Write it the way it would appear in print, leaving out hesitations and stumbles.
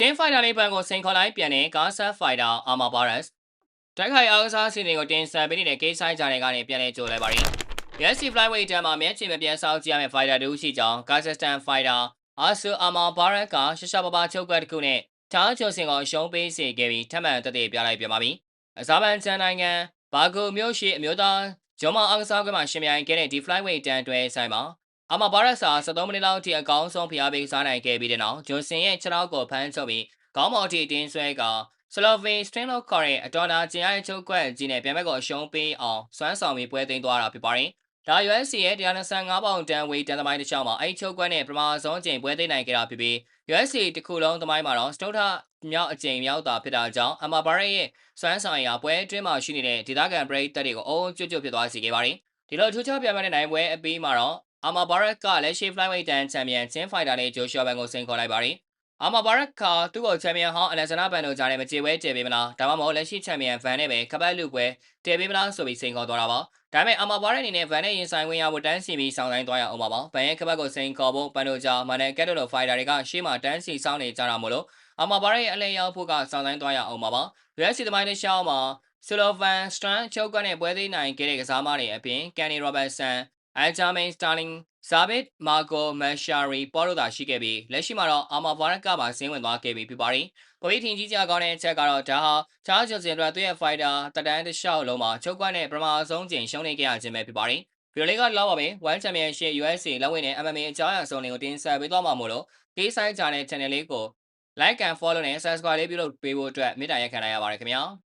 10 Fighter လေးပန်ကိုစိန်ခေါ်လိုက်ပြန်တဲ့ Gaza Fighter Armor Barrage တိုက်ခိုက်အားကစားစီစဉ်ကိုတင်ဆက်ပေးနေတဲ့ကိစ္စကြတဲ့ကနေပြန်လဲကြိုလဲပါရင် UFC Flyweight တန်းမှာမျက်ခြေမပြတ်ဆောက်ကြည့်ရမယ့် Fighter တူရှိကြောင်း Kazakhstan Fighter Artur Armor Barrage ကရှရှာပပချုပ်ကွက်တစ်ခုနဲ့ထားချိုစင်ကိုအရှုံးပေးစေခဲ့ပြီးထပ်မံတက်တဲ့ပြလိုက်ပြန်ပါပြီအစားပန်ချန်နိုင်ငံဘာဂိုမြို့ရှိအမျိုးသားဂျော်မအားကစားကွင်းမှာရှင်ပြိုင်ခဲ့တဲ့ဒီ Flyweight တန်းတွဲဆိုင်မှာArmor Barrage 73မိနစ်လောက်အထိအကောင်းဆုံးဖျားပေးစားနိုင်ခဲ့ပြီးတဲ့နောက်ဂျွန်စင်ရဲ့ခြေထောက်ကိုဖမ်းချုပ်ပြီးခေါင်းမော်တီတင်းဆွဲကဆလိုဗီစတင်လို့ခေါ်တဲ့အတော်နာကျင်ရတဲ့ချုပ်ကွက်ကြီးနဲ့ပြန်ဘက်ကိုအရှုံးပေးအောင်စွမ်းဆောင်ပြီးပွဲသိမ်းသွားတာဖြစ်ပါတယ်။ဒါ UFC ရဲ့125ပေါင်တန်းဝေးတန်းသမိုင်းတစ်လျှောက်မှာအဲ့ချုပ်ကွက်နဲ့ပထမဆုံးအကြိမ်ပွဲသိမ်းနိုင်ခဲ့တာဖြစ်ပြီး UFC တစ်ခုလုံးသမိုင်းမှာတော့စတုထမြောက်အကြိမ်မြောက်တာဖြစ်တာကြောင့် Armor Barrage ရဲ့စွမ်းဆောင်ရည်ပွဲအတွင်းမှာရှိနေတဲ့ဒေသခံပရိသတ်တွေကိုအုံကျွတ်ကျွတ်ဖြစ်သွားစေခဲ့ပါတယ်။ဒီလိုထူးခြားပြပြတဲ့နိုင်ပွဲအပြီးမှာတော့Armor Barrage ကလက်ရှိ Flyweight တန်းချန်ပီယံ10 Fighter နဲ့ဂျိုရှူအာဘန်ကိုစိန်ခေါ်လိုက်ပါတယ်။ Armor Barrage ကသူ့ကိုချန်ပီယံဟောင်းအလက်ဇန်နာဘန်တို့ကြားနဲ့မကြေဝဲတည်ပေးမလားဒါမှမဟုတ်လက်ရှိချန်ပီယံဗန်နဲ့ပဲကပတ်လူပွဲတည်ပေးမလားဆိုပြီးစိန်ခေါ်သွားတာပါ။ဒါပေမဲ့ Armor Barrage အနေနဲ့ဗန်နဲ့ရင်ဆိုင်ဝင်ရဖို့တန်းစီပြီးစောင့်ဆိုင်သွားရအောင်ပါ။ဗန်ရဲ့ကပတ်ကိုစိန်ခေါ်ဖို့ဘန်တို့ကြားမန်နယ်ကက်တိုလို Fighter တွေကရှေ့မှာတန်းစီစောင့်နေကြတာမို့လို့Armor Barrage ရဲ့အလဲရောက်ဖို့ကစောင့်ဆိုင်သွားရအောင်ပါ။ UFC သမိုင်းတစ်လျှောက်မှာဆီလိုဗန်စတန်ချုပ်ကွက်နဲ့ပွဲသိမ်းနိုင်ခဲ့တဲ့ကစားမတွေအပြင်ကန်နီရောဘတ်ဆန်Aljamain Sterling Zabit Marco Mashari ပေါ်လို့သာရှိခဲ့ပြီးလက်ရှိမှာတော့Armor Barrage ကပါဆင်းဝင်သွားခဲ့ပြီဖြစ်ပါတယ်။ပေါ်ပြီးထင်ကြီးကြကောင်းတဲ့အချက်ကတော့ဒါဟာချားဂျွန်စင်အတွက်သူ့ရဲ့ fighter တက်တန်းတစ်လျှောက်လုံးမှာချုပ်ကွက်နဲ့ပထမဆုံးချိန်ရှုံးနေခဲ့ရခြင်းပဲဖြစ်ပါတယ်။ဗီဒီယိုလေးကလောက်ပါပဲ။ World Championship UFC လက်ဝင်နဲ့ MMA အကြောင်းအရာစုံတွေကိုတင်ဆက်ပေးသွားမှာမို့လို့ဒီဆိုင်ချာတဲ့ channel လေးကို like and follow နဲ့ subscribe လေးပြုလုပ်ပေးဖို့အတွက်မေတ္တာရပ်ခံလိုက်ရပါတယ်ခင်ဗျာ။